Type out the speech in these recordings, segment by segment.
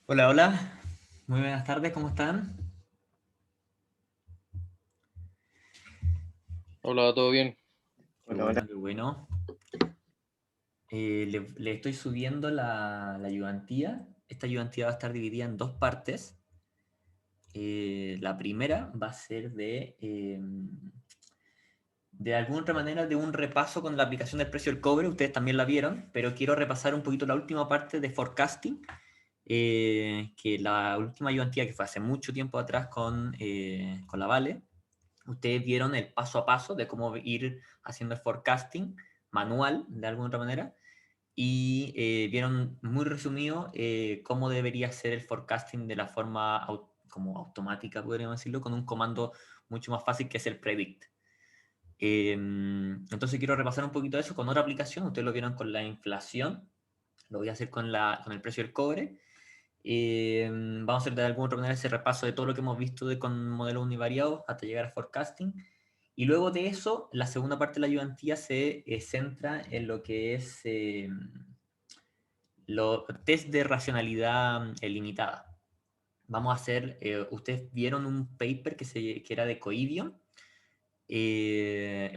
Hola, hola. Muy buenas tardes, ¿cómo están? Hola, ¿todo bien? Qué Hola, hola. bueno, qué bueno. Le estoy subiendo la ayudantía. Esta ayudantía va a estar dividida en dos partes. La primera va a ser de alguna otra manera, de un repaso con la aplicación del precio del cobre. Ustedes también la vieron, pero quiero repasar un poquito la última parte de forecasting, que la última ayudantía que fue hace mucho tiempo atrás con la Vale. Ustedes vieron el paso a paso de cómo ir haciendo el forecasting manual, de alguna otra manera, y vieron muy resumido cómo debería ser el forecasting de la forma como automática, podríamos decirlo, con un comando mucho más fácil que es el predict. Entonces quiero repasar un poquito eso con otra aplicación. Ustedes lo vieron con la inflación, lo voy a hacer con el precio del cobre. Vamos a hacer de alguna otra manera ese repaso de todo lo que hemos visto con modelos univariados hasta llegar a forecasting. Y luego de eso, la segunda parte de la ayudantía se centra en lo que es los test de racionalidad limitada. Vamos a hacer, ustedes vieron un paper que era de Coibion en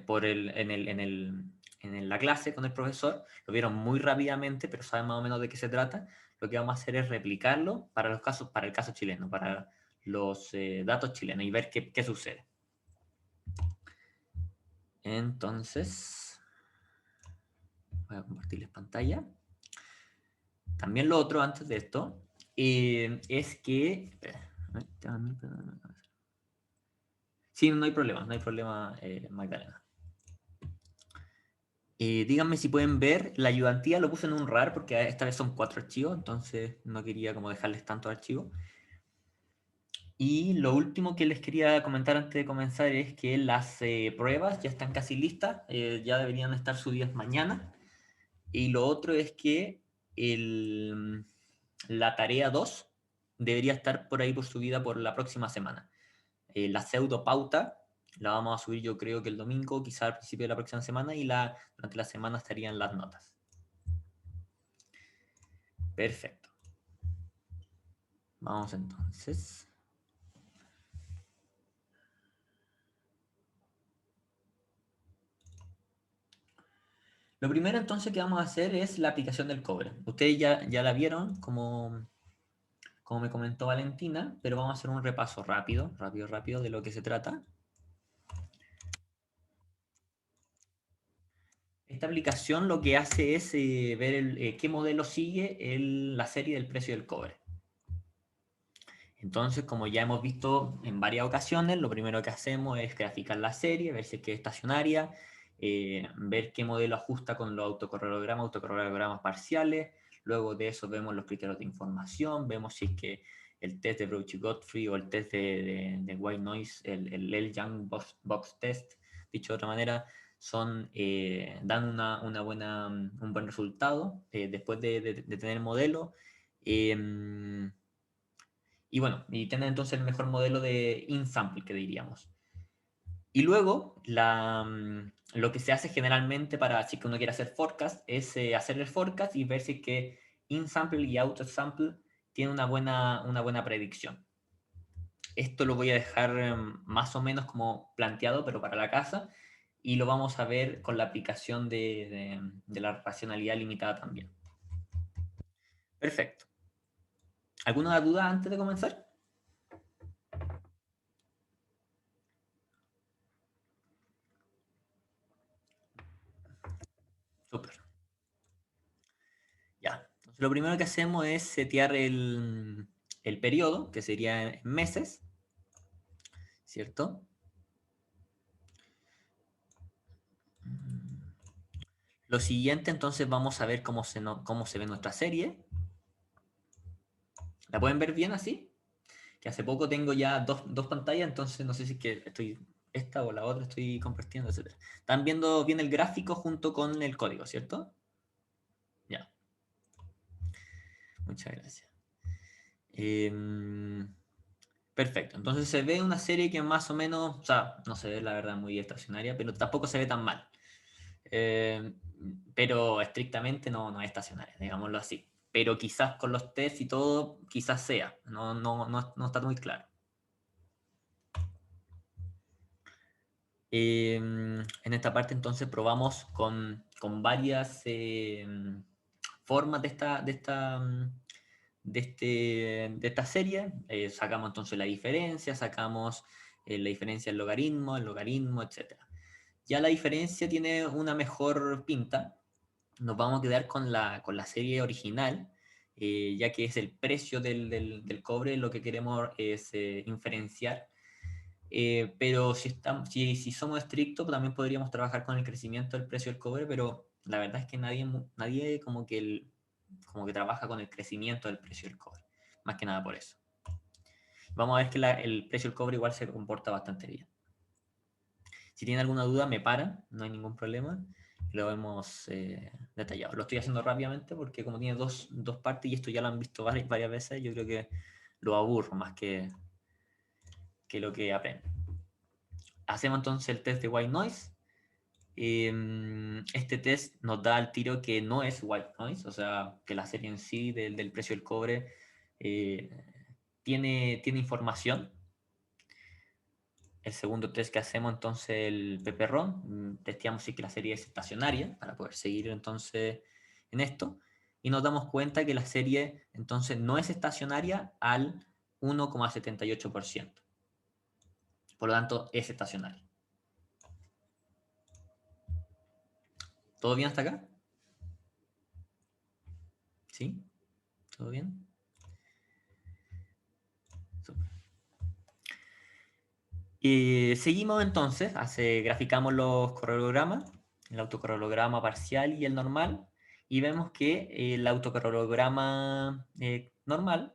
la clase con el profesor, lo vieron muy rápidamente, pero saben más o menos de qué se trata. Lo que vamos a hacer es replicarlo para los casos, para el caso chileno, para los datos chilenos y ver qué sucede. Entonces, voy a compartirles pantalla. También lo otro antes de esto es que... Sí, no hay problema, no hay problema, Magdalena. Díganme si pueden ver, la ayudantía lo puse en un RAR porque esta vez son 4 archivos, entonces no quería como dejarles tantos archivos. Y lo último que les quería comentar antes de comenzar es que las pruebas ya están casi listas, ya deberían estar subidas mañana. Y lo otro es que la tarea 2 debería estar por ahí por subida por la próxima semana. La pseudo pauta la vamos a subir yo creo que el domingo, quizá al principio de la próxima semana, y durante la semana estarían las notas. Perfecto. Vamos entonces. Lo primero entonces que vamos a hacer es la aplicación del cobre. Ustedes ya la vieron como me comentó Valentina, pero vamos a hacer un repaso rápido de lo que se trata. Esta aplicación lo que hace es ver qué modelo sigue la serie del precio del cobre. Entonces, como ya hemos visto en varias ocasiones, lo primero que hacemos es graficar la serie, ver si es que es estacionaria, ver qué modelo ajusta con los autocorrelogramas parciales. Luego de eso vemos los criterios de información, vemos si es que el test de Brauchi-Godfrey o el test de White Noise, el L-Young box Test, dicho de otra manera, dan un buen resultado después de tener el modelo. Eh, y bueno, y tener entonces el mejor modelo de in-sample que diríamos. Y luego, lo que se hace generalmente para si que uno quiere hacer forecast es hacer el forecast y ver si que in-sample y out-sample tiene una buena predicción. Esto lo voy a dejar más o menos como planteado, pero para la casa, y lo vamos a ver con la aplicación de la racionalidad limitada también. Perfecto. ¿Alguna duda antes de comenzar? Súper. Ya. Entonces, lo primero que hacemos es setear el periodo, que sería en meses, ¿cierto? Lo siguiente, entonces, vamos a ver cómo se ve nuestra serie. ¿La pueden ver bien así? Que hace poco tengo ya dos pantallas, entonces no sé si es que estoy esta o la otra estoy compartiendo, etc. Están viendo bien el gráfico junto con el código, ¿cierto? Ya. Muchas gracias. Perfecto. Entonces se ve una serie que más o menos, o sea, no se ve la verdad muy estacionaria, pero tampoco se ve tan mal. Eh, pero estrictamente no es estacionaria, digámoslo así. pero quizás con los tests y todo, quizás sea, no está muy claro. En esta parte entonces probamos con varias formas de esta serie. Sacamos entonces la diferencia, sacamos la diferencia del logaritmo, el logaritmo, etc. Ya la diferencia tiene una mejor pinta. Nos vamos a quedar con la serie original, ya que es el precio del cobre, lo que queremos es inferenciar. Pero si somos estrictos, también podríamos trabajar con el crecimiento del precio del cobre, pero la verdad es que nadie como que trabaja con el crecimiento del precio del cobre, más que nada por eso. Vamos a ver que el precio del cobre igual se comporta bastante bien. Si tienen alguna duda, me paran, no hay ningún problema. Lo hemos detallado. Lo estoy haciendo rápidamente porque como tiene dos partes y esto ya lo han visto varias veces, yo creo que lo aburro más que lo que aprenden. Hacemos entonces el test de white noise. Este test nos da al tiro que no es white noise, o sea, que la serie en sí del precio del cobre eh, tiene información. El segundo test que hacemos entonces el pepperrón, testeamos si que la serie es estacionaria para poder seguir entonces en esto y nos damos cuenta que la serie entonces no es estacionaria al 1,78%. Por lo tanto, es estacionaria. ¿Todo bien hasta acá? ¿Sí? ¿Todo bien? Super. Seguimos entonces, graficamos los correlogramas, el autocorrelograma parcial y el normal, y vemos que el autocorrelograma normal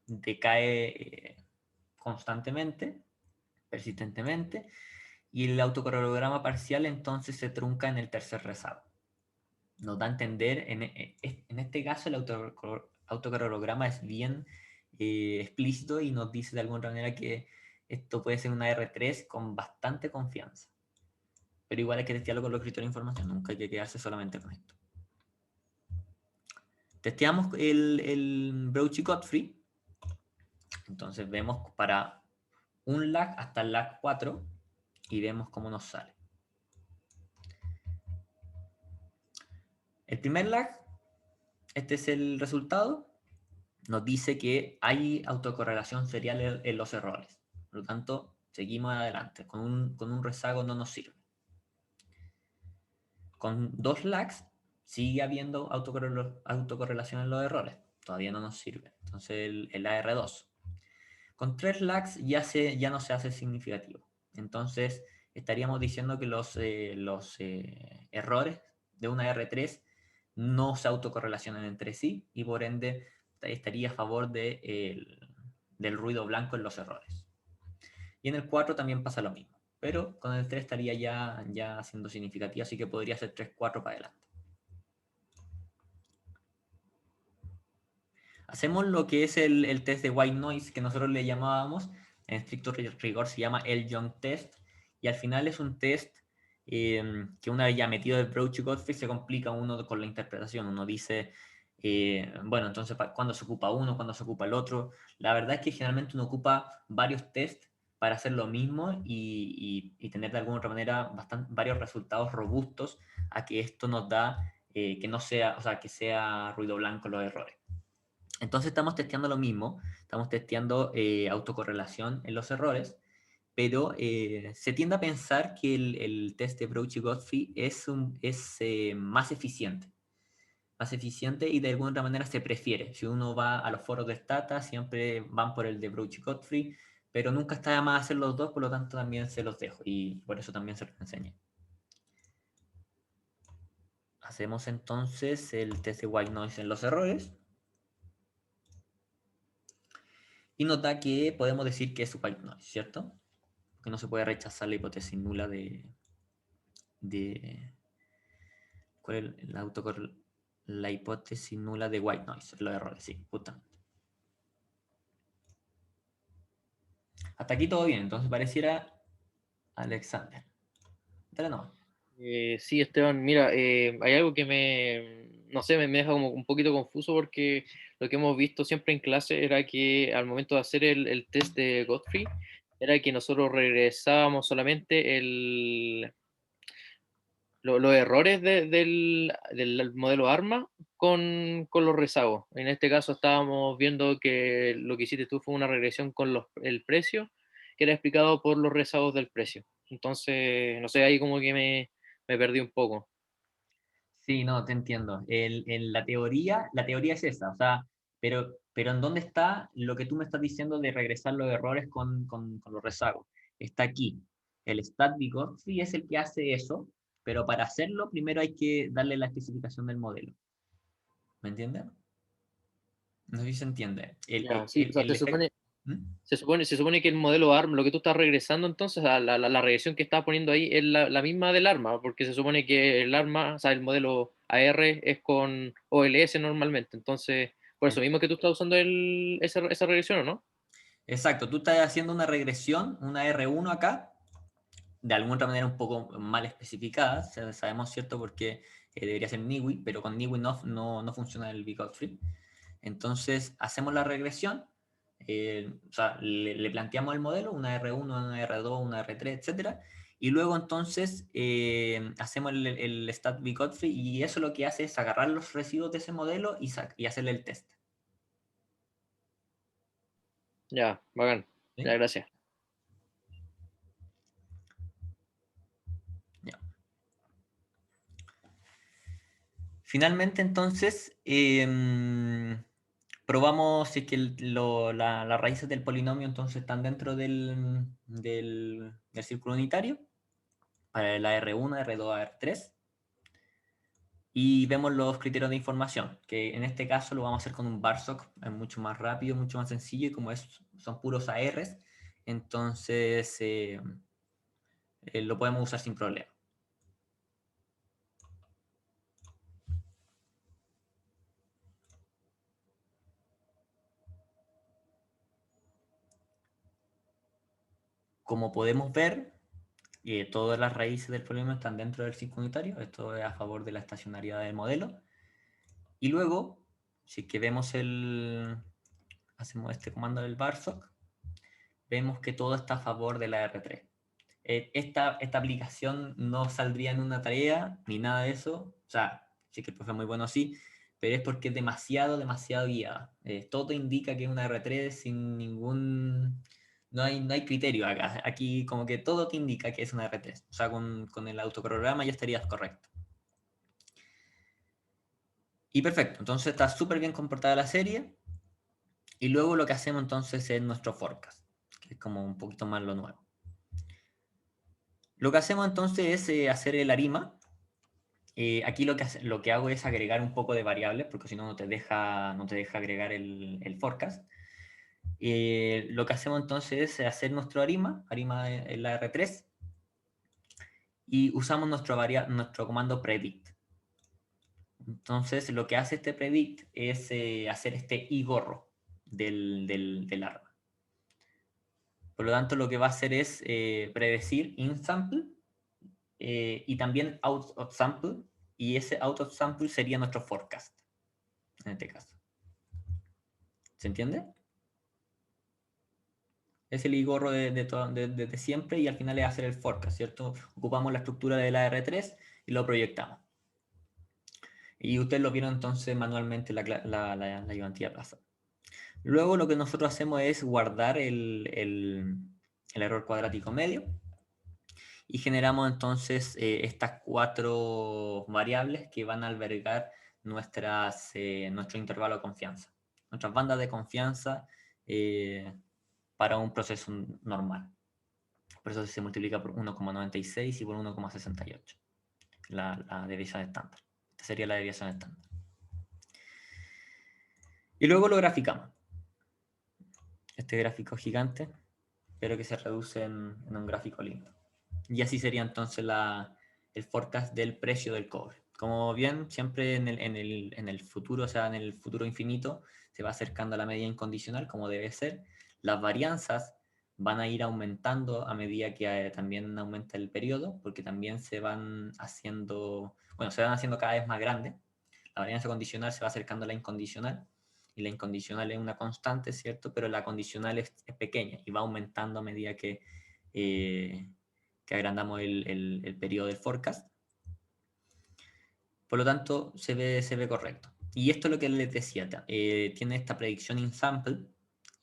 decae constantemente, persistentemente, y el autocorrelograma parcial entonces se trunca en el tercer rezago. Nos da a entender, en este caso el autocorrelograma es bien explícito y nos dice de alguna manera que esto puede ser una R3 con bastante confianza. Pero igual hay que testearlo con los criterios de información, nunca hay que quedarse solamente con esto. Testeamos el Brauchi-Godfrey. Entonces vemos para un lag hasta el lag 4 y vemos cómo nos sale. El primer lag, este es el resultado, nos dice que hay autocorrelación serial en los errores. Por lo tanto, seguimos adelante. Con un rezago no nos sirve. Con 2 lags sigue habiendo autocorrelación en los errores. Todavía no nos sirve. Entonces el AR2. Con 3 lags ya no se hace significativo. Entonces estaríamos diciendo que los errores de una R3 no se autocorrelacionan entre sí y por ende estaría a favor del ruido blanco en los errores. Y en el 4 también pasa lo mismo, pero con el 3 estaría ya siendo significativo, así que podría ser 3-4 para adelante. Hacemos lo que es el test de white noise que nosotros le llamábamos, en estricto rigor se llama el Young test, y al final es un test que una vez ya metido el Brauchi-Godfrey se complica uno con la interpretación. Uno dice, bueno, entonces, ¿cuándo se ocupa uno? ¿Cuándo se ocupa el otro? La verdad es que generalmente uno ocupa varios tests para hacer lo mismo y tener de alguna otra manera varios resultados robustos a que esto nos da que no sea, o sea, que sea ruido blanco los errores. Entonces estamos testeando lo mismo, estamos testeando autocorrelación en los errores, pero se tiende a pensar que el test de Brauchi-Godfrey es más eficiente y de alguna manera se prefiere. Si uno va a los foros de Stata, siempre van por el de Brauchi-Godfrey, pero nunca está de más hacer los dos, por lo tanto también se los dejo y por eso también se los enseño. Hacemos entonces el test de white noise en los errores. Y nota que podemos decir que es white noise, ¿cierto? Que no se puede rechazar la hipótesis nula ¿cuál es la hipótesis nula de white noise? Los errores, sí, justamente. Hasta aquí todo bien, entonces pareciera Alexander. Dale nomás. Sí, Esteban, mira, hay algo que no sé, me deja como un poquito confuso porque lo que hemos visto siempre en clase era que al momento de hacer el test de Godfrey, era que nosotros regresábamos solamente los errores del modelo ARMA con los rezagos. En este caso estábamos viendo que lo que hiciste tú fue una regresión con el precio, que era explicado por los rezagos del precio. Entonces, no sé, ahí como que me perdí un poco. Sí, no, te entiendo. En la teoría es esa, o sea, pero ¿en dónde está lo que tú me estás diciendo de regresar los errores con los rezagos? Está aquí. El StatBigot sí es el que hace eso, pero para hacerlo primero hay que darle la especificación del modelo. ¿Me entiendes? No sé si se entiende. Ya, sí, o sea, El efecto... ¿Mm? se supone que el modelo ARM, lo que tú estás regresando entonces, a la regresión que estás poniendo ahí es la misma del ARMA, porque se supone que el ARMA, o sea, el modelo AR es con OLS normalmente, entonces, por eso mismo que tú estás usando esa regresión, ¿o no? Exacto, tú estás haciendo una regresión, una R1 acá, de alguna otra manera un poco mal especificada, sabemos cierto porque debería ser Niwi, pero con Niwi no funciona el Big Free. Entonces hacemos la regresión, o sea, le planteamos el modelo, una R1, una R2, una R3, etcétera, y luego entonces hacemos el stat Big Free y eso lo que hace es agarrar los residuos de ese modelo y hacerle el test. Ya, bacán, ya, ¿Sí? gracias. Ya. Finalmente, entonces, probamos si es que las raíces del polinomio entonces están dentro del círculo unitario para la R1, R2, R3 y vemos los criterios de información, que en este caso lo vamos a hacer con un BARSOC, es mucho más rápido, mucho más sencillo y como son puros ARs, entonces lo podemos usar sin problema. Como podemos ver, todas las raíces del polinomio están dentro del círculo unitario, esto es a favor de la estacionariedad del modelo. Y luego, si es que hacemos este comando del barsoc, vemos que todo está a favor de la R3. Esta aplicación no saldría en una tarea ni nada de eso, o sea, sí que el profe es muy bueno, sí, pero es porque es demasiado guiada. Todo indica que es una R3 sin ningún... No hay criterio acá. Aquí como que todo te indica que es una R3. O sea, con el autoprograma ya estarías correcto. Y perfecto, entonces está súper bien comportada la serie. Y luego lo que hacemos entonces es nuestro forecast, que es como un poquito más lo nuevo. Lo que hacemos entonces es hacer el arima. Aquí lo que hago es agregar un poco de variables, porque si no, no te deja agregar el forecast. Lo que hacemos entonces es hacer nuestro arima en la R3, y usamos nuestro comando predict. Entonces, lo que hace este predict es hacer este igorro del arma. Por lo tanto, lo que va a hacer es predecir in sample y también out of sample, y ese out of sample sería nuestro forecast, en este caso. ¿Se entiende? Es el igorro de siempre y al final es hacer el forecast, ¿cierto? Ocupamos la estructura de la R3 y lo proyectamos. Y ustedes lo vieron entonces manualmente la ayudantía plaza. Luego lo que nosotros hacemos es guardar el error cuadrático medio y generamos entonces estas 4 variables que van a albergar nuestro intervalo de confianza, nuestras bandas de confianza para un proceso normal. Por eso se multiplica por 1,96 y por 1,68, la desviación estándar. Esta sería la desviación estándar. Y luego lo graficamos. Este gráfico gigante, pero que se reduce en un gráfico lindo. Y así sería entonces el forecast del precio del cobre. Como bien, siempre en el futuro, o sea, en el futuro infinito, se va acercando a la medida incondicional, como debe ser. Las varianzas van a ir aumentando a medida que también aumenta el periodo, porque también se van haciendo cada vez más grandes. la varianza condicional se va acercando a la incondicional, y la incondicional es una constante, ¿cierto? Pero la condicional es pequeña y va aumentando a medida que agrandamos el periodo del forecast. Por lo tanto, se ve correcto. Y esto es lo que les decía, tiene esta predicción in sample,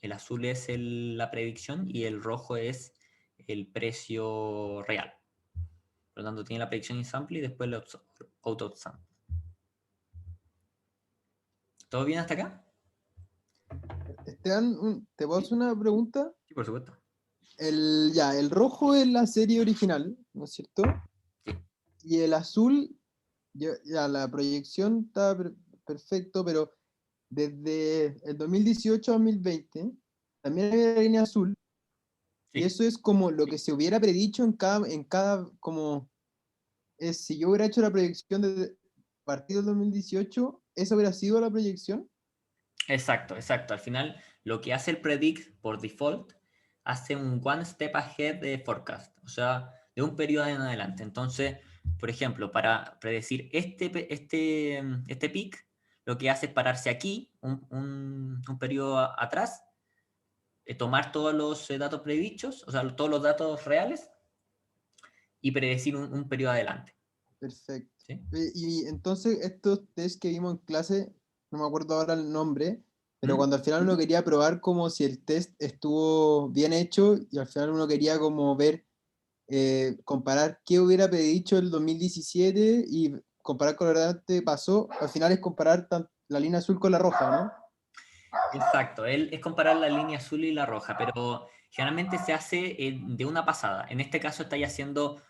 el azul es la predicción y el rojo es el precio real. Por lo tanto, tiene la predicción in sample y después el out of sample. ¿Todo bien hasta acá? Esteban, ¿te puedo hacer una pregunta? Sí, por supuesto. El rojo es la serie original, ¿no es cierto? Sí. Y el azul, ya la proyección está perfecto, pero desde el 2018 a 2020 también había la línea azul, y Sí. eso es como lo que se hubiera predicho como si yo hubiera hecho la proyección desde a partir del 2018, ¿esa hubiera sido la proyección? Exacto, exacto. Al final, lo que hace el predict por default, hace un one step ahead de forecast, o sea, de un periodo en adelante. Entonces, por ejemplo, para predecir este peak, lo que hace es pararse aquí, un periodo atrás, tomar todos los datos predichos, o sea, todos los datos reales, y predecir un periodo adelante. Perfecto. ¿Sí? Y entonces estos test que vimos en clase, no me acuerdo ahora el nombre, pero ¿Mm? cuando al final uno quería probar como si el test estuvo bien hecho y al final uno quería como ver, comparar qué hubiera predicho el 2017 y comparar con lo que realmente pasó, al final es comparar la línea azul con la roja, ¿no? Exacto, es comparar la línea azul y la roja, pero generalmente se hace de una pasada. En este caso estáis haciendo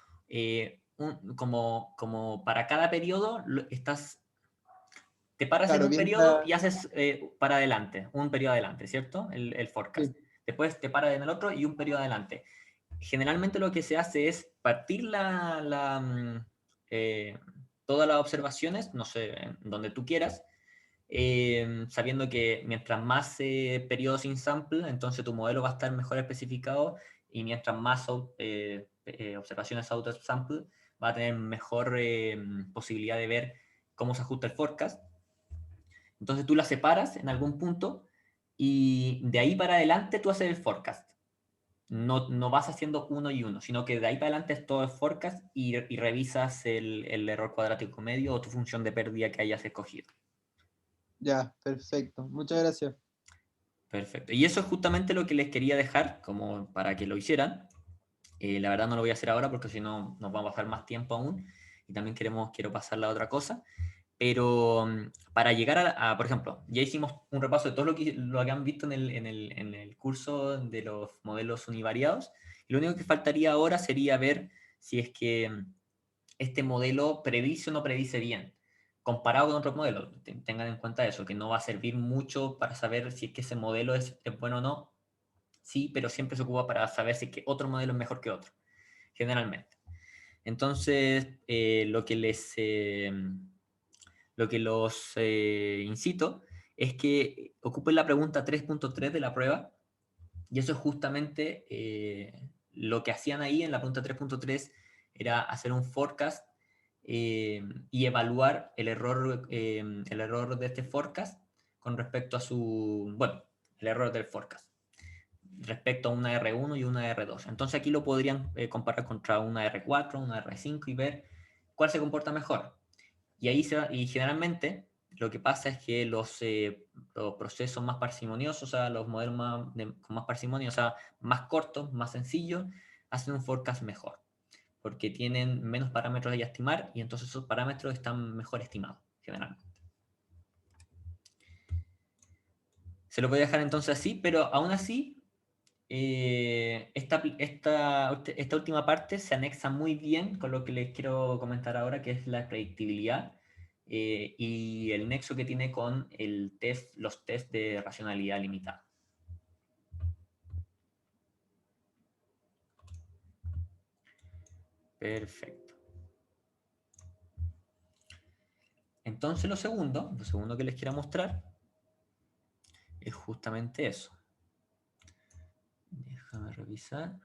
como para cada periodo, te paras en Claro, un bien, periodo y haces para adelante, un periodo adelante, ¿cierto? El forecast. sí, Después te paras en el otro y un periodo adelante. Generalmente lo que se hace es partir eh, todas las observaciones, no sé, donde tú quieras, sabiendo que mientras más periodos in sample, entonces tu modelo va a estar mejor especificado y mientras más observaciones out of sample, va a tener mejor posibilidad de ver cómo se ajusta el forecast. Entonces tú las separas en algún punto y de ahí para adelante tú haces el forecast. No vas haciendo uno y uno, sino que de ahí para adelante es todo el forecast y revisas el error cuadrático medio o tu función de pérdida que hayas escogido. ya, perfecto. Muchas gracias. Perfecto. Y eso es justamente lo que les quería dejar, como para que lo hicieran. La verdad no lo voy a hacer ahora porque si no nos va a pasar más tiempo aún. Y también quiero pasar a otra cosa. Pero para llegar por ejemplo, ya hicimos un repaso de todo lo que han visto en el curso de los modelos univariados. Y lo único que faltaría ahora sería ver si es que este modelo predice o no predice bien, comparado con otros modelos. Tengan en cuenta eso, que no va a servir mucho para saber si es que ese modelo es bueno o no. Sí, pero siempre se ocupa para saber si es que otro modelo es mejor que otro, generalmente. Entonces, lo que los incito es que ocupen la pregunta 3.3 de la prueba, y eso es justamente lo que hacían ahí en la pregunta 3.3, era hacer un forecast y evaluar el error de este forecast con respecto a el error del forecast respecto a una R1 y una R2. Entonces aquí lo podrían comparar contra una R4, una R5 y ver cuál se comporta mejor. Y ahí y generalmente lo que pasa es que los procesos más parsimoniosos, o sea, los modelos con más parsimonia, o sea, más cortos, más sencillos, hacen un forecast mejor, porque tienen menos parámetros a estimar y entonces esos parámetros están mejor estimados, generalmente. Se lo voy a dejar entonces así, pero aún así, esta última parte se anexa muy bien con lo que les quiero comentar ahora, que es la predictibilidad y el nexo que tiene con los test de racionalidad limitada. Perfecto. Entonces lo segundo que les quiero mostrar es justamente eso. Déjame revisar.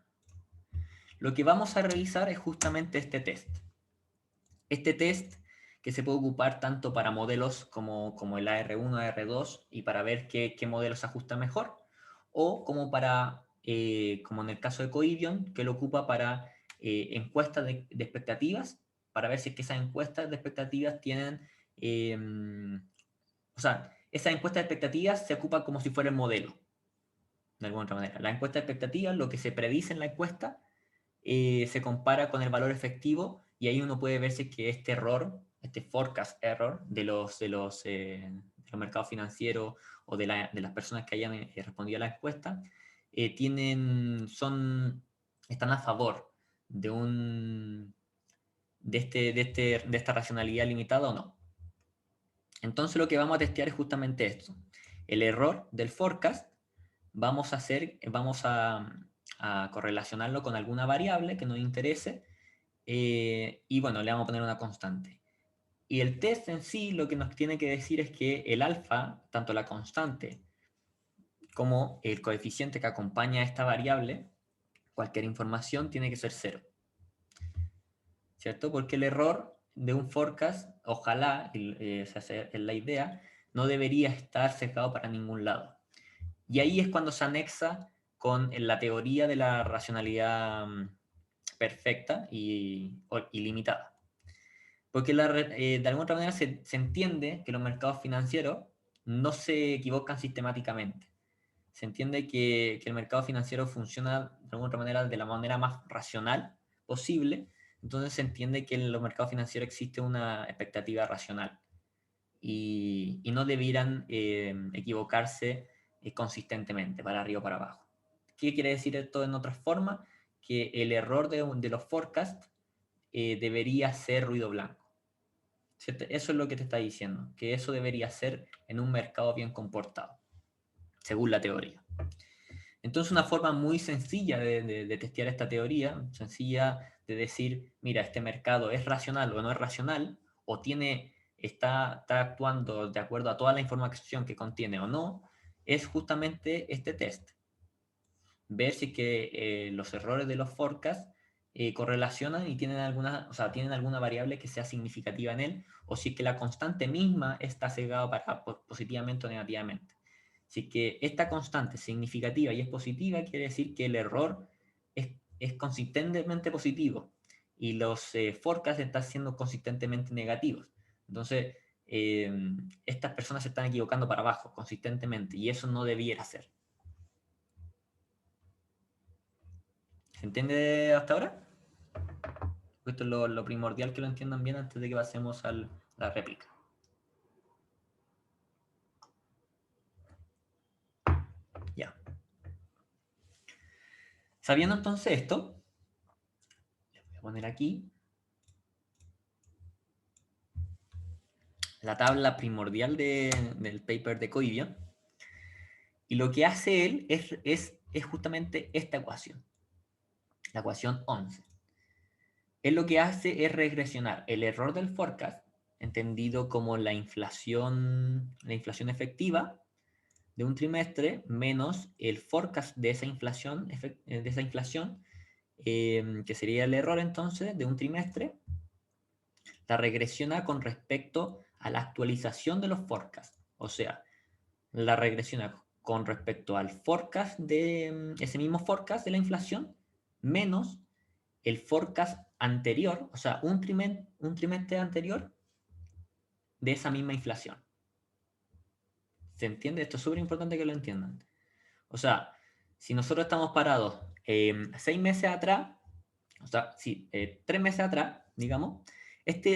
Lo que vamos a revisar es justamente este test. Este test que se puede ocupar tanto para modelos como el AR1, AR2, y para ver qué modelo se ajusta mejor, o como como en el caso de Coibion, que lo ocupa para encuestas de expectativas, para ver si es que esas encuestas de expectativas tienen, o sea, esas encuestas de expectativas se ocupan como si fuera el modelo, de alguna otra manera. La encuesta de expectativas, lo que se predice en la encuesta, se compara con el valor efectivo, y ahí uno puede ver si es que este error, este forecast error de los mercados financieros o de las personas que hayan respondido a la encuesta, están a favor de esta racionalidad limitada o no. Entonces lo que vamos a testear es justamente esto. El error del forecast vamos a correlacionarlo con alguna variable que nos interese, y bueno, le vamos a poner una constante. Y el test en sí lo que nos tiene que decir es que el alfa, tanto la constante como el coeficiente que acompaña a esta variable, cualquier información tiene que ser 0. ¿Cierto? Porque el error de un forecast, ojalá, esa es la idea, no debería estar sesgado para ningún lado. Y ahí es cuando se anexa con la teoría de la racionalidad perfecta y limitada. Porque de alguna otra manera se entiende que los mercados financieros no se equivocan sistemáticamente. Se entiende que el mercado financiero funciona de alguna otra manera de la manera más racional posible. Entonces se entiende que en los mercados financieros existe una expectativa racional y no debieran equivocarse consistentemente, para arriba o para abajo. ¿Qué quiere decir esto en otras formas? Que el error de los forecasts debería ser ruido blanco. Eso es lo que te está diciendo, que eso debería ser en un mercado bien comportado, según la teoría. Entonces, una forma muy sencilla de testear esta teoría, sencilla de decir, mira, este mercado es racional o no es racional, o está actuando de acuerdo a toda la información que contiene o no, es justamente este test. Ver si que los errores de los forecasts correlacionan y tienen alguna variable que sea significativa en él, o si es que la constante misma está sesgada positivamente o negativamente. Si que esta constante es significativa y es positiva, quiere decir que el error es consistentemente positivo y los forecasts están siendo consistentemente negativos. Entonces, estas personas se están equivocando para abajo consistentemente, y eso no debiera ser. ¿Se entiende hasta ahora? Esto es lo primordial, que lo entiendan bien antes de que pasemos a la réplica. Ya. Sabiendo entonces esto, les voy a poner aquí la tabla primordial del paper de Coibion. Y lo que hace él es justamente esta ecuación, la ecuación 11. Él lo que hace es regresionar el error del forecast, entendido como la inflación efectiva de un trimestre, menos el forecast de esa inflación, que sería el error entonces de un trimestre. La regresiona con respecto a la actualización de los forecasts. O sea, la regresiona con respecto al forecast ese mismo forecast de la inflación, menos el forecast anterior, o sea, un trimestre anterior de esa misma inflación. ¿Se entiende? Esto es súper importante que lo entiendan. O sea, si nosotros estamos parados 6 meses atrás, o sea, 3 meses atrás, digamos,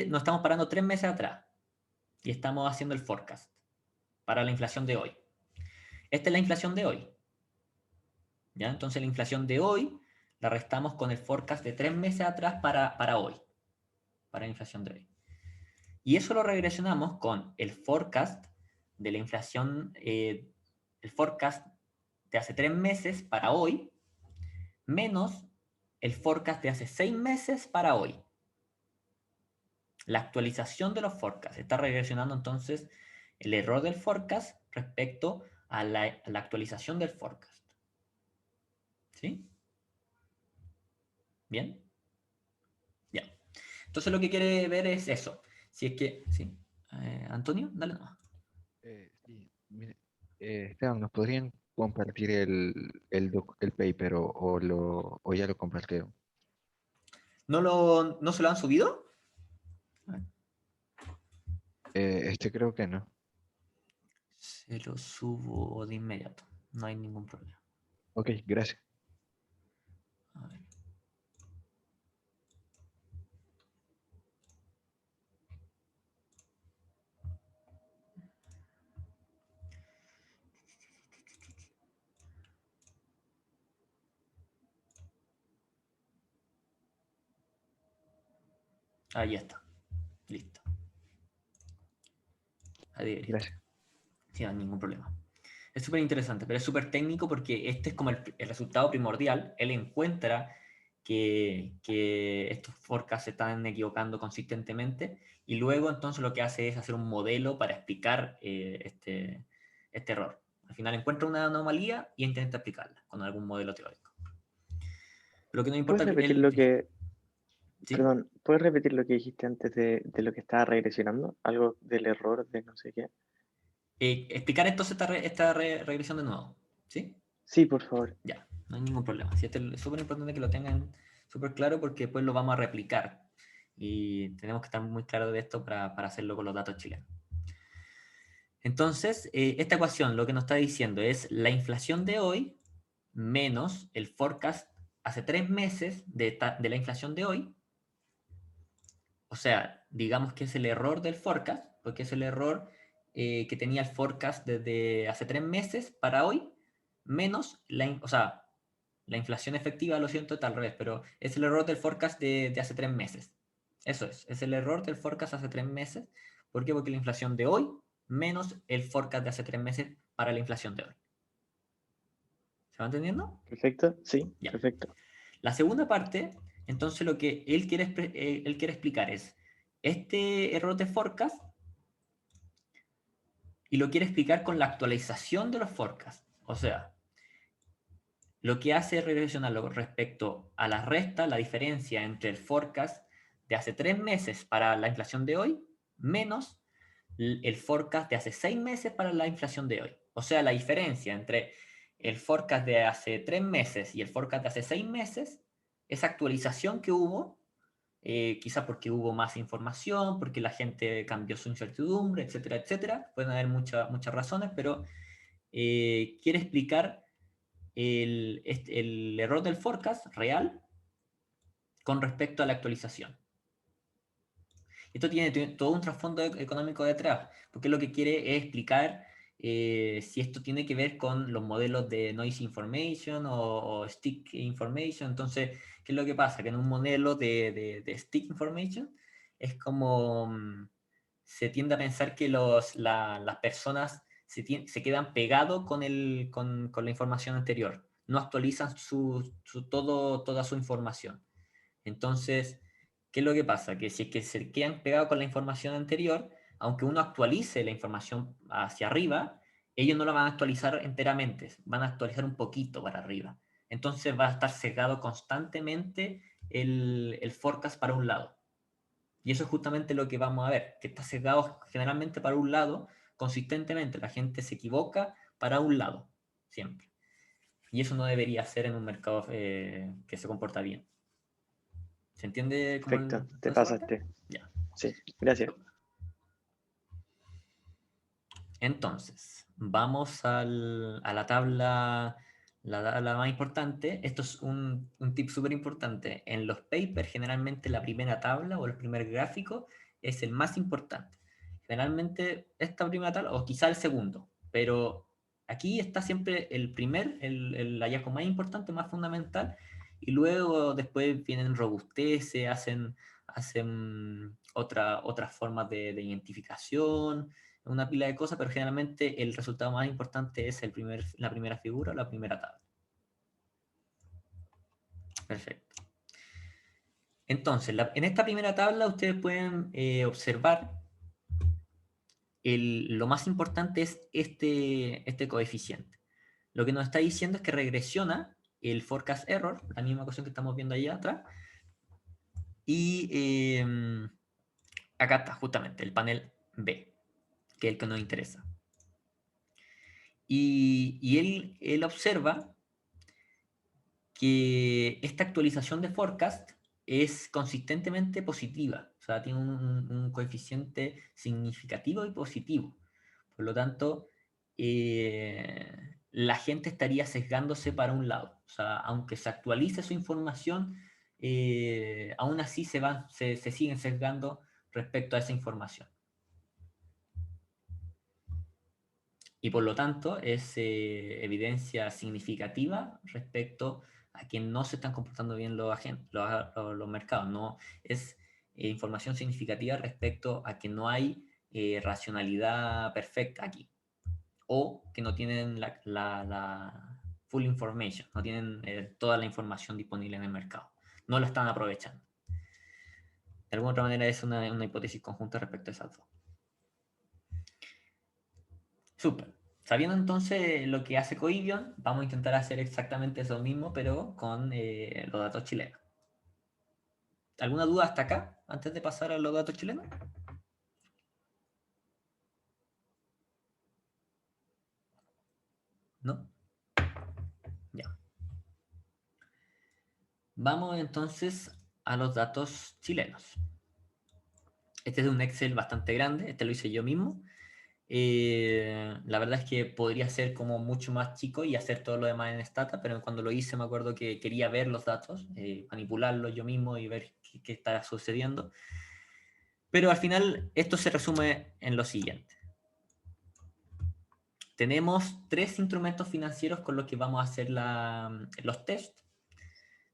nos estamos parando 3 meses atrás y estamos haciendo el forecast para la inflación de hoy. Esta es la inflación de hoy. ¿Ya? Entonces la inflación de hoy la restamos con el forecast de 3 meses atrás para hoy, para la inflación de hoy. Y eso lo regresionamos con el forecast de la inflación, el forecast de hace 3 meses para hoy, menos el forecast de hace 6 meses para hoy. La actualización de los forecasts. Está regresionando entonces el error del forecast respecto a la actualización del forecast. ¿Sí? ¿Bien? Ya. Entonces lo que quiere ver es eso. Si es que, sí. Antonio, dale nomás. Sí, mire, Esteban, ¿nos podrían compartir el paper o ya lo compartieron? ¿No se lo han subido? A ver, Creo que no. se lo subo de inmediato. No hay ningún problema. Ok, gracias. A ver. Ahí está. Listo. Ahí listo. Gracias. Sí, no hay ningún problema. Es súper interesante, pero es súper técnico porque este es como el resultado primordial. Él encuentra que estos forecasts se están equivocando consistentemente y luego entonces lo que hace es hacer un modelo para explicar este error. Al final encuentra una anomalía y intenta explicarla con algún modelo teórico. Pero lo que no importa ¿Puedes es repetir lo que, ¿sí? perdón, ¿puedes repetir lo que dijiste antes de lo que estaba regresionando? Algo del error de no sé qué. Explicar entonces esta regresión de nuevo. ¿Sí? Sí, por favor. Ya, no hay ningún problema. Sí, es súper importante que lo tengan súper claro porque después lo vamos a replicar. Y tenemos que estar muy claros de esto para hacerlo con los datos chilenos. Entonces, esta ecuación lo que nos está diciendo es la inflación de hoy menos el forecast hace 3 meses de la inflación de hoy. O sea, digamos que es el error del forecast, porque es el error que tenía el forecast desde hace 3 meses para hoy, menos o sea, la inflación efectiva, lo siento, está al revés, pero es el error del forecast de hace 3 meses. Eso es el error del forecast hace 3 meses. ¿Por qué? Porque la inflación de hoy menos el forecast de hace 3 meses para la inflación de hoy. ¿Se va entendiendo? Perfecto, sí, Ya. perfecto. La segunda parte, entonces lo que él quiere explicar es este error de forecast y lo quiere explicar con la actualización de los forecasts. O sea, lo que hace es regresionarlo respecto a la resta, la diferencia entre el forecast de hace 3 meses para la inflación de hoy, menos el forecast de hace 6 meses para la inflación de hoy. O sea, la diferencia entre el forecast de hace 3 meses y el forecast de hace 6 meses, esa actualización que hubo, quizá porque hubo más información, porque la gente cambió su incertidumbre, etcétera, etcétera. Pueden haber muchas razones, pero quiere explicar el error del forecast real con respecto a la actualización. Esto tiene todo un trasfondo económico detrás, porque lo que quiere es explicar si esto tiene que ver con los modelos de noise information o stick information. Entonces, ¿qué es lo que pasa? Que en un modelo de stick information es como se tiende a pensar que las personas se quedan pegados con la información anterior, no actualizan toda su información. Entonces, ¿qué es lo que pasa? Que si es que se quedan pegados con la información anterior, aunque uno actualice la información hacia arriba, ellos no la van a actualizar enteramente, van a actualizar un poquito para arriba. Entonces va a estar sesgado constantemente el forecast para un lado. Y eso es justamente lo que vamos a ver, que está sesgado generalmente para un lado, consistentemente. La gente se equivoca para un lado, siempre. Y eso no debería ser en un mercado que se comporta bien. ¿Se entiende cómo Perfecto, te toda esa parte? pasaste. Ya. Sí, gracias. Entonces, vamos a la tabla más importante. Esto es un tip súper importante. En los papers, generalmente la primera tabla o el primer gráfico es el más importante. Generalmente esta primera tabla, o quizá el segundo, pero aquí está siempre el hallazgo más importante, más fundamental, y luego después vienen robustece, hacen otras formas de identificación, una pila de cosas, pero generalmente el resultado más importante es la primera figura o la primera tabla. Perfecto. Entonces, en esta primera tabla ustedes pueden observar lo más importante es este coeficiente. Lo que nos está diciendo es que regresiona el forecast error, la misma ecuación que estamos viendo ahí atrás, y Acá está, justamente, el panel B, que es el que nos interesa. Y él observa que esta actualización de forecast es consistentemente positiva, o sea, tiene un coeficiente significativo y positivo. Por lo tanto, la gente estaría sesgándose para un lado. O sea, aunque se actualice su información, aún así se siguen sesgando respecto a esa información. Y por lo tanto, es evidencia significativa respecto a que no se están comportando bien los mercados. No es información significativa respecto a que no hay racionalidad perfecta aquí. O que no tienen la full information, no tienen toda la información disponible en el mercado. No la están aprovechando. De alguna otra manera es una hipótesis conjunta respecto a esas dos. Súper. Sabiendo entonces lo que hace Coibion, vamos a intentar hacer exactamente eso mismo, pero con los datos chilenos. ¿Alguna duda hasta acá, antes de pasar a los datos chilenos? ¿No? Ya. Vamos entonces a los datos chilenos. Este es un Excel bastante grande, este lo hice yo mismo. La verdad es que podría ser como mucho más chico y hacer todo lo demás en Stata, pero cuando lo hice me acuerdo que quería ver los datos, manipularlos yo mismo y ver qué está sucediendo. Pero al final esto se resume en lo siguiente. Tenemos 3 instrumentos financieros con los que vamos a hacer los test.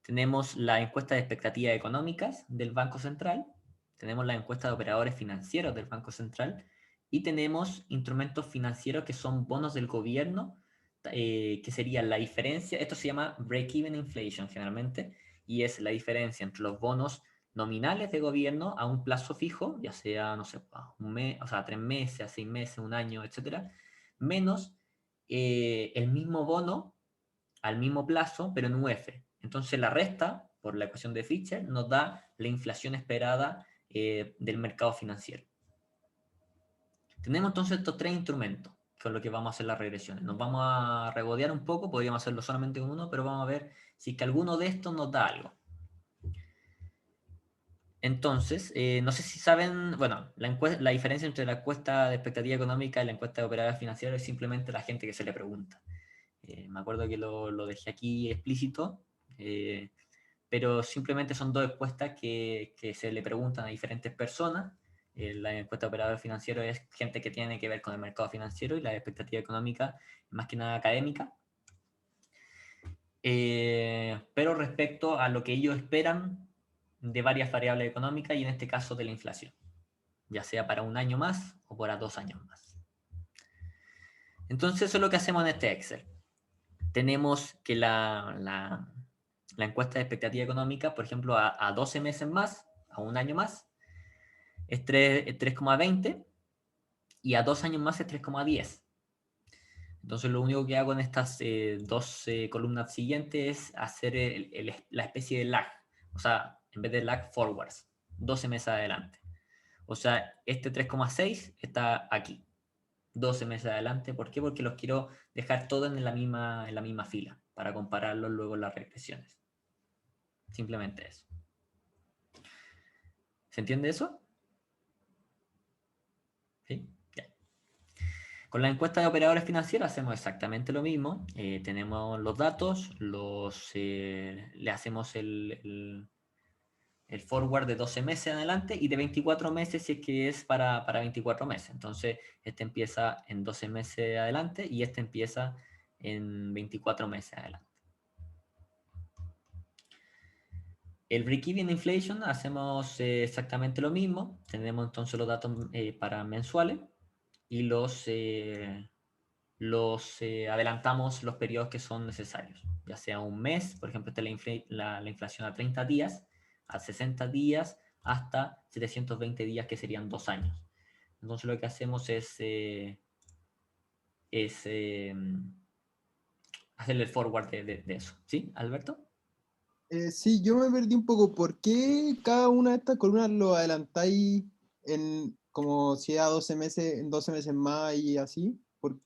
Tenemos la encuesta de expectativas económicas del Banco Central, tenemos la encuesta de operadores financieros del Banco Central y tenemos instrumentos financieros que son bonos del gobierno, que sería la diferencia, esto se llama break-even inflation generalmente, y es la diferencia entre los bonos nominales de gobierno a un plazo fijo, ya sea, no sé, un mes, o sea, 3 meses, a 6 meses, un año, etcétera, menos el mismo bono al mismo plazo, pero en UF. Entonces la resta, por la ecuación de Fischer, nos da la inflación esperada del mercado financiero. Tenemos entonces estos 3 instrumentos con los que vamos a hacer las regresiones. Nos vamos a regodear un poco, podríamos hacerlo solamente con uno, pero vamos a ver si es que alguno de estos nos da algo. Entonces, no sé si saben, bueno, la diferencia entre la encuesta de expectativa económica y la encuesta de operadores financieros es simplemente la gente que se le pregunta. Me acuerdo que lo dejé aquí explícito, pero simplemente son 2 encuestas que se le preguntan a diferentes personas. La encuesta de operador financiero es gente que tiene que ver con el mercado financiero y la expectativa económica más que nada académica. Pero respecto a lo que ellos esperan de varias variables económicas y en este caso de la inflación, ya sea para un año más o para 2 años más. Entonces eso es lo que hacemos en este Excel. Tenemos que la encuesta de expectativa económica, por ejemplo, a 12 meses más, a un año más, es 3,20 y a 2 años más es 3,10. Entonces lo único que hago en estas 2 columnas siguientes es hacer la especie de lag, o sea, en vez de lag forwards, 12 meses adelante. O sea, este 3,6 está aquí, 12 meses adelante. ¿Por qué? Porque los quiero dejar todos en la misma fila para compararlos luego en las regresiones. Simplemente eso. ¿Se entiende eso? ¿Sí? Ya. Con la encuesta de operadores financieros hacemos exactamente lo mismo. Tenemos los datos, le hacemos el forward de 12 meses en adelante y de 24 meses si es que es para 24 meses. Entonces, este empieza en 12 meses adelante y este empieza en 24 meses adelante. El break-even inflation hacemos exactamente lo mismo. Tenemos entonces los datos para mensuales y los adelantamos los periodos que son necesarios. Ya sea un mes, por ejemplo, esta es la inflación a 30 días, a 60 días, hasta 720 días, que serían 2 años. Entonces lo que hacemos es hacerle el forward de eso. ¿Sí, Alberto? Sí, yo me perdí un poco. ¿Por qué cada una de estas columnas lo adelantáis como si a 12 meses, en 12 meses más y así? ¿Por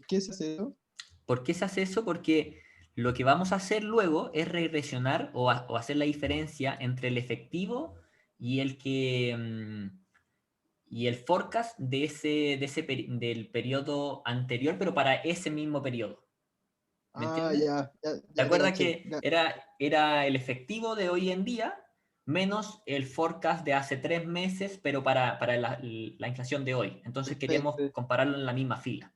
qué se hace eso? ¿Por qué se hace eso? Porque lo que vamos a hacer luego es regresionar o hacer la diferencia entre el efectivo y el que y el forecast del periodo anterior, pero para ese mismo periodo. ¿Me Ah, entiendes? ¿Te te acuerdas caché. que era el efectivo de hoy en día menos el forecast de hace 3 meses, pero para la inflación de hoy? Entonces queríamos Perfecto. compararlo en la misma fila.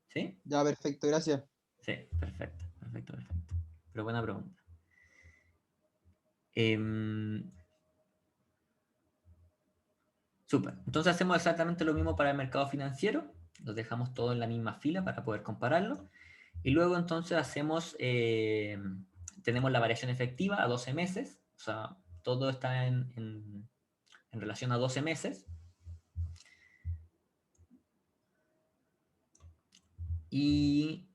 ¿Sí? Ya, perfecto, gracias. Sí, perfecto, perfecto, perfecto. Pero buena pregunta. Em, Súper. Entonces hacemos exactamente lo mismo para el mercado financiero. Los dejamos todo en la misma fila para poder compararlo. Y luego entonces tenemos la variación efectiva a 12 meses. O sea, todo está en relación a 12 meses. Y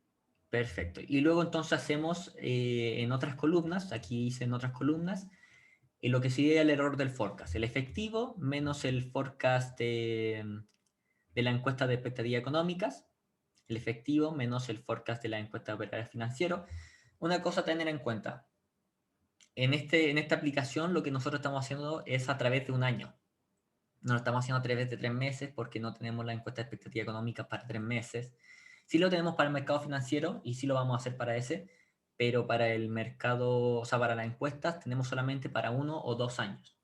perfecto. Y luego entonces hacemos en otras columnas, aquí hice en otras columnas, lo que sería el error del forecast. El efectivo menos el forecast de la encuesta de expectativas económicas. El efectivo menos el forecast de la encuesta de operadores financieros. Una cosa a tener en cuenta. En esta aplicación lo que nosotros estamos haciendo es a través de un año. No lo estamos haciendo a través de 3 meses porque no tenemos la encuesta de expectativas económicas para 3 meses. Sí lo tenemos para el mercado financiero y sí lo vamos a hacer para ese, pero para el mercado, o sea, para las encuestas tenemos solamente para 1 o 2 años.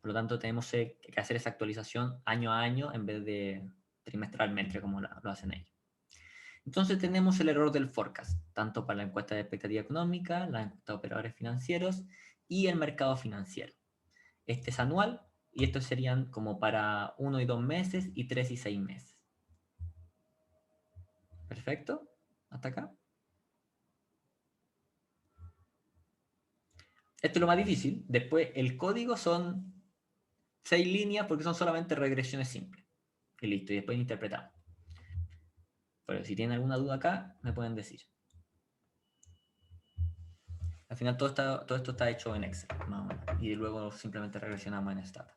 Por lo tanto, tenemos que hacer esa actualización año a año en vez de trimestralmente como lo hacen ellos. Entonces tenemos el error del forecast, tanto para la encuesta de expectativa económica, la encuesta de operadores financieros y el mercado financiero. Este es anual y estos serían como para 1 y 2 meses y 3 y 6 meses. ¿Perfecto? ¿Hasta acá? Esto es lo más difícil. Después el código son 6 líneas porque son solamente regresiones simples. Y listo, y después interpretamos. Pero si tienen alguna duda acá, me pueden decir. Al final todo esto está hecho en Excel, más o menos. Y luego simplemente regresionamos en Stat.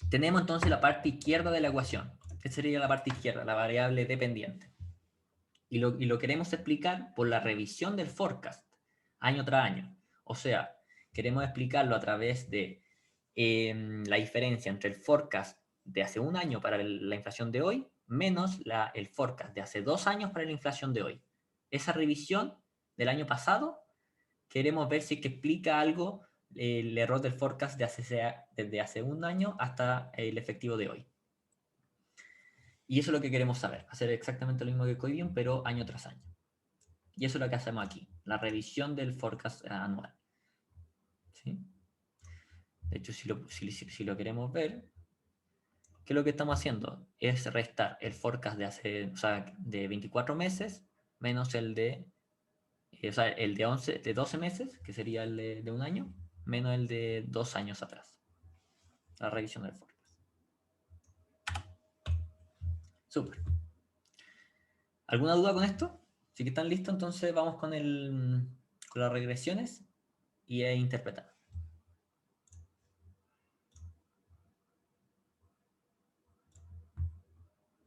Tenemos entonces la parte izquierda de la ecuación. ¿Qué sería la parte izquierda? La variable dependiente. Y lo queremos explicar por la revisión del forecast, año tras año. O sea, queremos explicarlo a través de la diferencia entre el forecast de hace un año para la inflación de hoy, menos el forecast de hace 2 años para la inflación de hoy. Esa revisión del año pasado, queremos ver si es que explica algo el error del forecast desde hace un año hasta el efectivo de hoy. Y eso es lo que queremos saber, hacer exactamente lo mismo que Coibion, pero año tras año. Y eso es lo que hacemos aquí, la revisión del forecast anual. ¿Sí? De hecho, si lo queremos ver, ¿qué es lo que estamos haciendo? Es restar el forecast de 24 meses menos el de 12 meses, que sería el de un año, menos el de 2 años atrás. La revisión del forecast. Súper. ¿Alguna duda con esto? Si que están listos, entonces vamos con las regresiones y interpretar.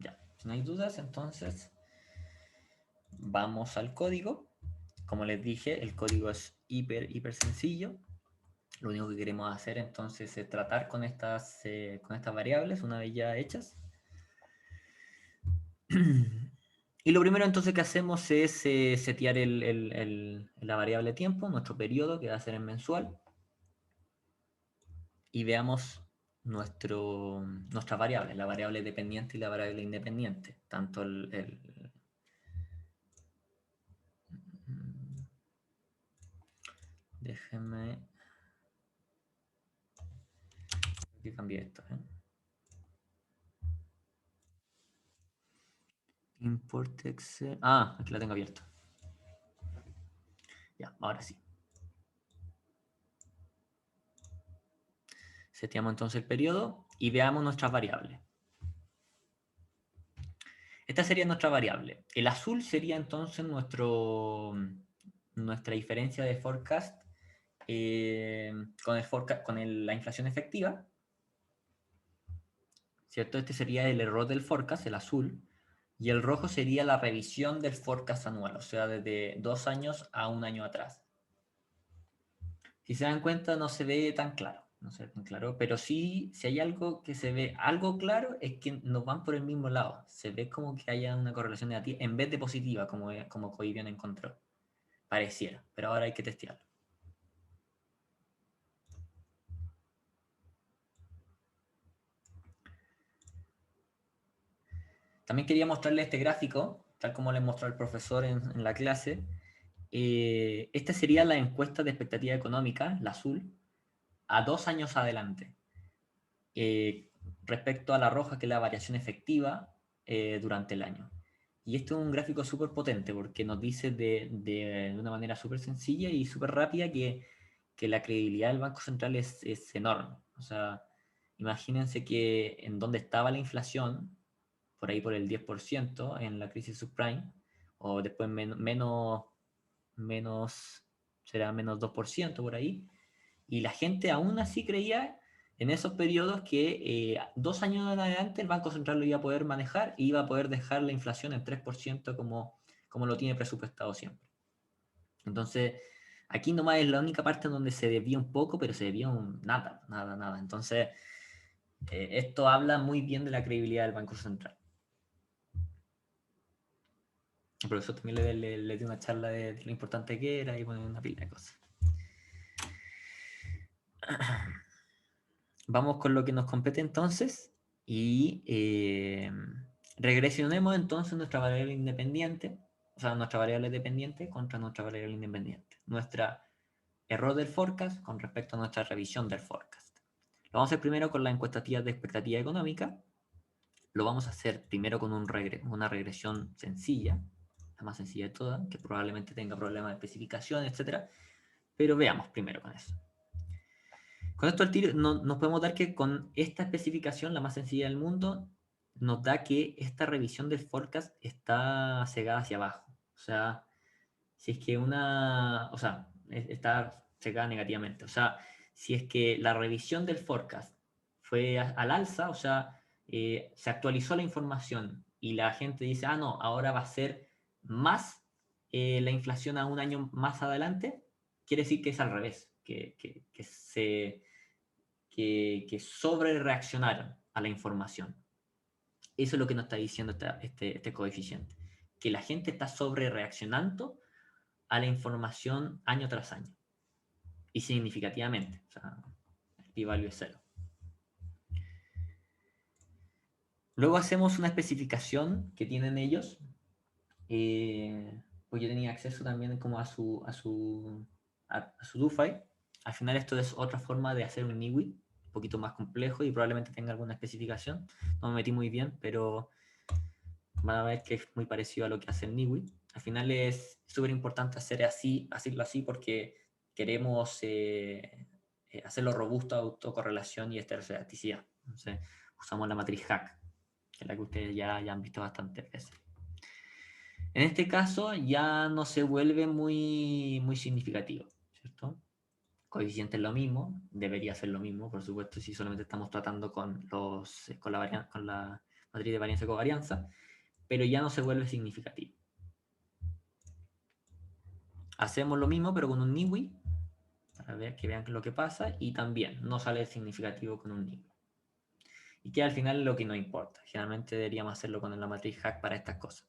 Ya, si no hay dudas, entonces vamos al código. Como les dije, el código es hiper sencillo. Lo único que queremos hacer entonces es tratar con estas variables una vez ya hechas. Y lo primero entonces que hacemos es setear la variable tiempo, nuestro periodo, que va a ser en mensual. Y veamos nuestras variables, la variable dependiente y la variable independiente. Tanto déjenme que cambie esto. Import Excel. Ah, aquí la tengo abierta. Ya, ahora sí. Seteamos entonces el periodo y veamos nuestras variables. Esta sería nuestra variable. El azul sería entonces nuestra diferencia de forecast con el forecast, la inflación efectiva, ¿cierto? Este sería el error del forecast, el azul, y el rojo sería la revisión del forecast anual, o sea, desde 2 años a 1 año atrás. Si se dan cuenta, no se ve tan claro, no se ve tan claro, pero sí, si hay algo que se ve algo claro, es que nos van por el mismo lado. Se ve como que haya una correlación negativa en vez de positiva, como Coibion encontró. Pareciera, pero ahora hay que testearlo. También quería mostrarles este gráfico, tal como les mostró el profesor en la clase. Esta sería la encuesta de expectativa económica, la azul, a 2 años adelante. Respecto a la roja, que es la variación efectiva durante el año. Y esto es un gráfico súper potente porque nos dice de una manera súper sencilla y súper rápida que la credibilidad del Banco Central es enorme. O sea, imagínense que en donde estaba la inflación, por ahí por el 10% en la crisis subprime, o después será menos 2% por ahí, y la gente aún así creía en esos periodos que 2 años en adelante el Banco Central lo iba a poder manejar y iba a poder dejar la inflación en 3% como lo tiene presupuestado siempre. Entonces, aquí nomás es la única parte donde se desvía un poco, pero se desvía nada, nada, nada. Entonces, esto habla muy bien de la credibilidad del Banco Central. El profesor también le dio una charla de lo importante que era y pone una pila de cosas. Vamos con lo que nos compete entonces y regresionemos entonces nuestra variable independiente, o sea, nuestra variable dependiente contra nuestra variable independiente. Nuestra error del forecast con respecto a nuestra revisión del forecast. Lo vamos a hacer primero con la encuestativa de expectativa económica. Lo vamos a hacer primero con una regresión sencilla, la más sencilla de todas, que probablemente tenga problemas de especificación, etc. Pero veamos primero con eso. Con esto al tiro nos podemos dar que con esta especificación, la más sencilla del mundo, nos da que esta revisión del forecast está cegada hacia abajo. O sea, si es que está cegada negativamente. O sea, si es que la revisión del forecast fue al alza, o sea, se actualizó la información y la gente dice, ah, no, ahora va a ser más la inflación a 1 año más adelante, quiere decir que es al revés, que sobre reaccionaron a la información. Eso es lo que nos está diciendo este coeficiente, que la gente está sobre reaccionando a la información año tras año y significativamente. O sea, el p-value es 0. Luego hacemos una especificación que tienen ellos, pues yo tenía acceso también como a su DoFi. Al final esto es otra forma de hacer un NIWI, un poquito más complejo y probablemente tenga alguna especificación. No me metí muy bien, pero van a ver que es muy parecido a lo que hace el NIWI. Al final es súper importante hacerlo así porque queremos hacerlo robusto a autocorrelación y estereostasticidad. Entonces usamos la matriz Hack, que es la que ustedes ya han visto bastantes veces. En este caso ya no se vuelve muy, muy significativo, ¿cierto? Coeficiente es lo mismo, debería ser lo mismo, por supuesto, si solamente estamos tratando con la matriz de varianza y covarianza, pero ya no se vuelve significativo. Hacemos lo mismo, pero con un NIWI, para ver que vean lo que pasa, y también no sale significativo con un NIWI. Y que al final es lo que nos importa. Generalmente deberíamos hacerlo con la matriz Hack para estas cosas.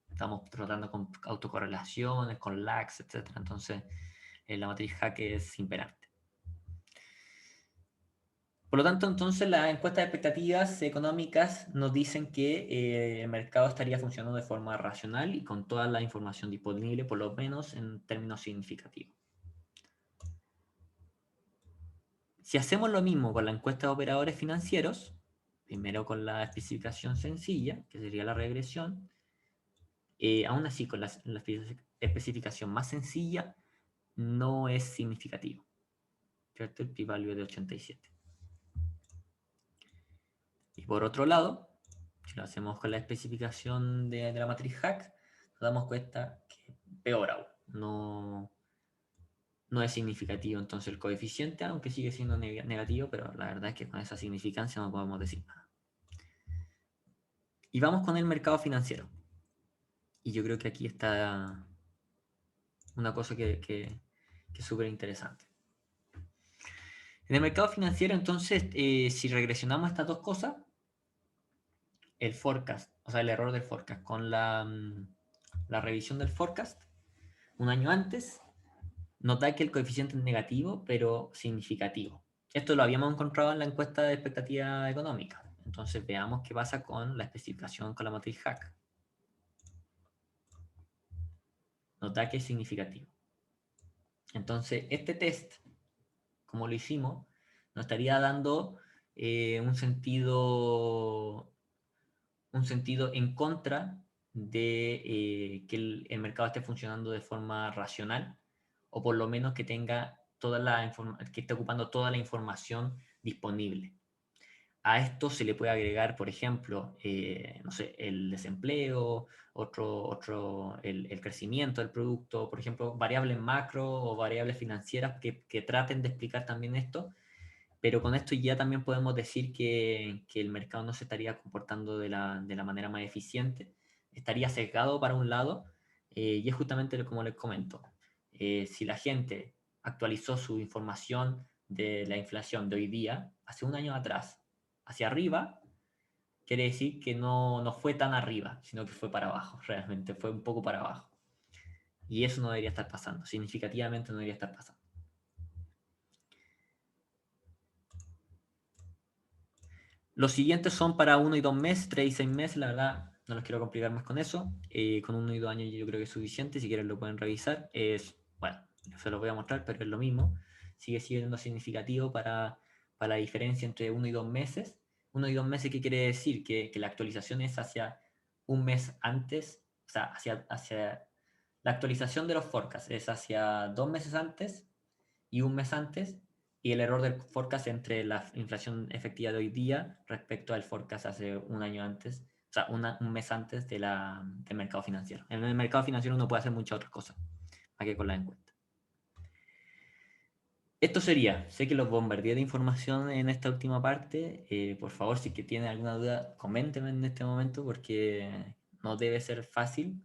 Estamos tratando con autocorrelaciones, con lags, etc. Entonces, la matriz Hack es imperante. Por lo tanto, entonces, las encuestas de expectativas económicas nos dicen que el mercado estaría funcionando de forma racional y con toda la información disponible, por lo menos en términos significativos. Si hacemos lo mismo con la encuesta de operadores financieros, primero con la especificación sencilla, que sería la regresión, aún así con la especificación más sencilla, no es significativo, ¿cierto? El p-value es de 87. Y por otro lado, si lo hacemos con la especificación de la matriz Hack, nos damos cuenta que peor aún, no no es significativo entonces el coeficiente, aunque sigue siendo negativo, pero la verdad es que con esa significancia no podemos decir nada. Y vamos con el mercado financiero. Y yo creo que aquí está una cosa que es súper interesante. En el mercado financiero, entonces, si regresionamos estas dos cosas, el forecast, o sea, el error del forecast, con la revisión del forecast, un año antes, nota que el coeficiente es negativo, pero significativo. Esto lo habíamos encontrado en la encuesta de expectativa económica. Entonces veamos qué pasa con la especificación con la matriz Hack. Nota que es significativo. Entonces, este test, como lo hicimos, nos estaría dando un sentido en contra de que el mercado esté funcionando de forma racional, o por lo menos que tenga que esté ocupando toda la información disponible. A esto se le puede agregar, por ejemplo, no sé, el desempleo, el crecimiento del producto, por ejemplo, variables macro o variables financieras que traten de explicar también esto, pero con esto ya también podemos decir que el mercado no se estaría comportando de la manera más eficiente, estaría sesgado para un lado, y es justamente como les comento. Si la gente actualizó su información de la inflación de hoy día, hace un año atrás, hacia arriba, quiere decir que no fue tan arriba, sino que fue para abajo, realmente, fue un poco para abajo. Y eso no debería estar pasando, significativamente no debería estar pasando. Los siguientes son para 1 y 2 meses, 3 y 6 meses, la verdad no los quiero complicar más con eso. Con 1 y 2 años yo creo que es suficiente, si quieren lo pueden revisar. Bueno, se los voy a mostrar, pero es lo mismo. Sigue siendo significativo para la diferencia entre 1 y 2 meses. 1 y 2 meses, ¿qué quiere decir? Que la actualización es hacia un mes antes, o sea, hacia la actualización de los forecasts es hacia 2 meses antes y un mes antes, y el error del forecast entre la inflación efectiva de hoy día respecto al forecast hace un año antes, o sea, un mes antes del mercado financiero. En el mercado financiero uno puede hacer muchas otras cosas, aquí con la encuesta. Esto sería, sé que los bombardeé de información en esta última parte, por favor, si que tienen alguna duda, coméntenme en este momento porque no debe ser fácil,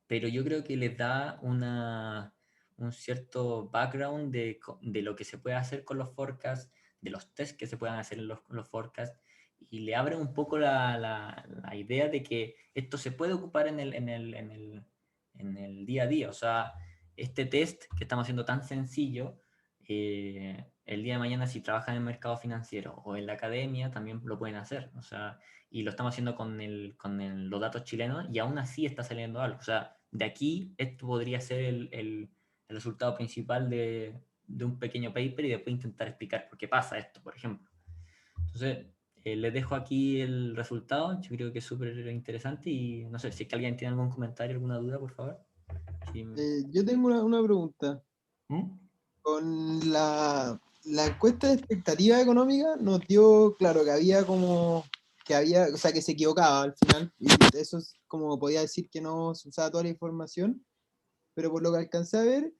pero yo creo que les da un cierto background de lo que se puede hacer con los forecasts, de los tests que se puedan hacer en los forecasts, y le abre un poco la idea de que esto se puede ocupar en el día a día. O sea, este test que estamos haciendo tan sencillo, el día de mañana si trabajan en el mercado financiero o en la academia, también lo pueden hacer. O sea, y lo estamos haciendo con los datos chilenos y aún así está saliendo algo. O sea, de aquí esto podría ser el resultado principal de un pequeño paper y después intentar explicar por qué pasa esto, por ejemplo. Entonces, les dejo aquí el resultado. Yo creo que es súper interesante y no sé, si es que alguien tiene algún comentario, alguna duda, por favor. Sí. Yo tengo una pregunta. ¿Mm? Con la encuesta de expectativa económica nos dio, claro, que había como, o sea, que se equivocaba al final, y eso es como podía decir que no se usaba toda la información, pero por lo que alcancé a ver,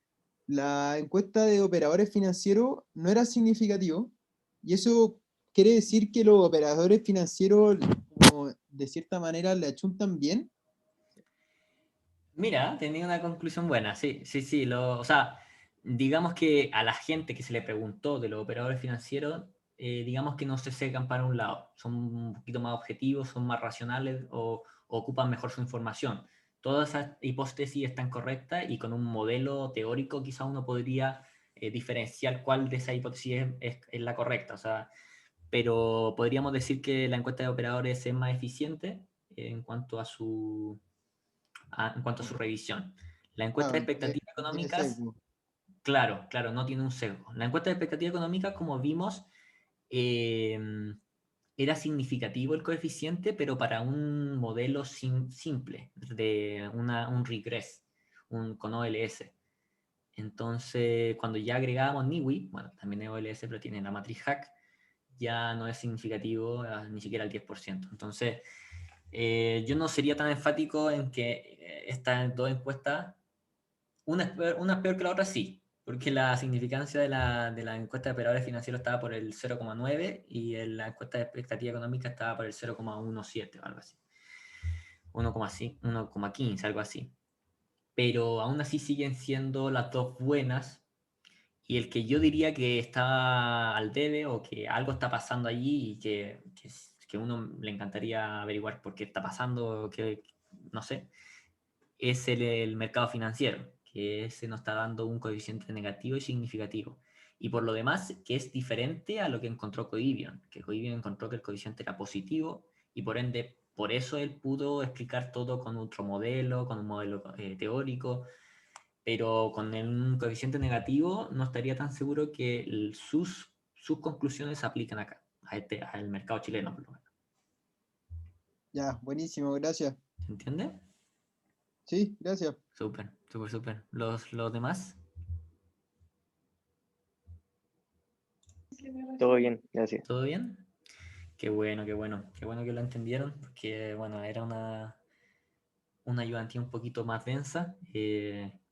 la encuesta de operadores financieros no era significativo, y eso quiere decir que los operadores financieros, como de cierta manera, le achuntan bien. Mira, tenía una conclusión buena, sí, sí, sí. O sea, digamos que a la gente que se le preguntó de los operadores financieros, digamos que no se secan para un lado, son un poquito más objetivos, son más racionales o ocupan mejor su información. Todas esas hipótesis están correctas y con un modelo teórico quizá uno podría diferenciar cuál de esas hipótesis es la correcta. O sea, pero podríamos decir que la encuesta de operadores es más eficiente en cuanto a su revisión. La encuesta de Claro, expectativas no tiene económicas, sesgo. claro, no tiene un sesgo. La encuesta de expectativas económicas, como vimos, eh, era significativo el coeficiente, pero para un modelo simple, de un regress, con OLS. Entonces, cuando ya agregábamos NIWI, bueno, también es OLS, pero tiene la matriz Hack, ya no es significativo ni siquiera el 10%. Entonces, yo no sería tan enfático en que estas dos encuestas, una es peor que la otra, sí, Porque la significancia de la encuesta de operadores financieros estaba por el 0,9 y la encuesta de expectativa económica estaba por el 0,17 o algo así. 1,15, algo así. Pero aún así siguen siendo las dos buenas. Y el que yo diría que está al debe o que algo está pasando allí y que uno le encantaría averiguar por qué está pasando, que no sé, es el mercado financiero, que ese nos está dando un coeficiente negativo y significativo. Y por lo demás, que es diferente a lo que encontró Coibion, que Coibion encontró que el coeficiente era positivo y por ende, por eso él pudo explicar todo con otro modelo, con un modelo teórico, pero con un coeficiente negativo no estaría tan seguro que sus conclusiones se aplican acá, al mercado chileno, por lo menos. Ya, buenísimo, gracias. ¿Se entiende? Sí, gracias. Súper, súper, súper. ¿Los demás? Todo bien, gracias. ¿Todo bien? Qué bueno, qué bueno. Qué bueno que lo entendieron, porque bueno, era una ayudantía un poquito más densa.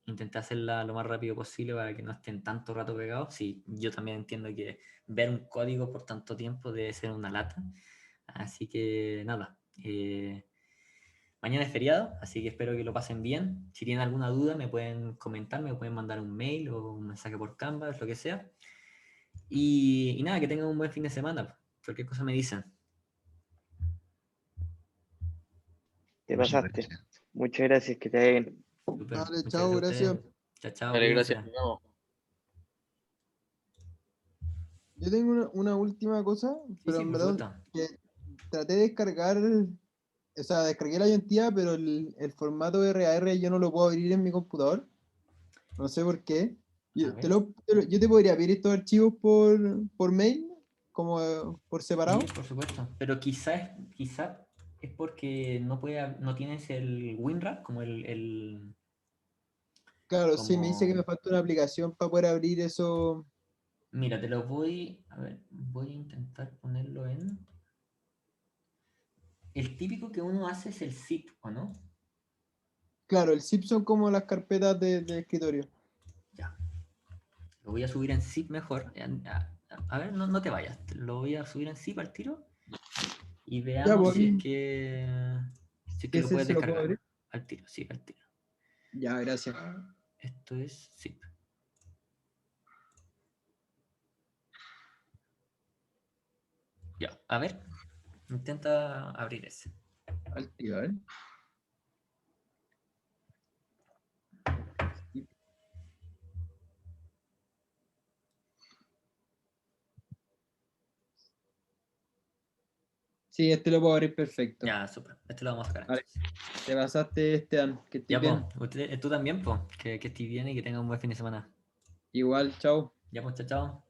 Intenté hacerla lo más rápido posible para que no estén tanto rato pegados. Sí, yo también entiendo que ver un código por tanto tiempo debe ser una lata. Así que nada. Mañana es feriado, así que espero que lo pasen bien. Si tienen alguna duda, me pueden comentar, me pueden mandar un mail o un mensaje por Canvas, lo que sea. Y nada, que tengan un buen fin de semana. Cualquier cosa me dicen. Te Muchas pasaste. gracias. Muchas gracias, que te vaya bien. Súper. Vale, Muchas chao, gracias a gracias. ustedes. Chao, chao, Dale, cuídense. gracias. Nos vemos. Yo tengo una última cosa, Sí, pero sí, en por verdad supuesto. que traté de descargar, o sea, descargué la ayantía, pero el formato RAR yo no lo puedo abrir en mi computador. No sé por qué. A ver. Yo te podría pedir estos archivos por mail, como por separado. Sí, por supuesto. Pero quizá es porque no tienes el WinRAR como Claro, sí, me dice que como. me falta una aplicación para poder abrir eso. Mira, te lo voy. A ver, voy a intentar ponerlo en. El típico que uno hace es el zip, ¿o no? Claro, el zip son como las carpetas de escritorio. Ya. Lo voy a subir en zip mejor. A ver, no te vayas. Lo voy a subir en zip al tiro. Y Ya, veamos pues, si es que. Si es que lo ese puedes se lo puedo descargar. abrir. Al tiro, sí, al tiro. Ya, gracias. Esto es zip. Ya, a ver. Intenta abrir ese. Al tiro, ¿eh? Sí, este lo puedo abrir perfecto. Ya, súper. Este lo vamos a sacar Vale, entonces. te pasaste, Esteban, que estés Ya, pues, bien. tú también, pues, que estés bien y que tengas un buen fin de semana. Igual, chao. Ya, pues, chao, chao.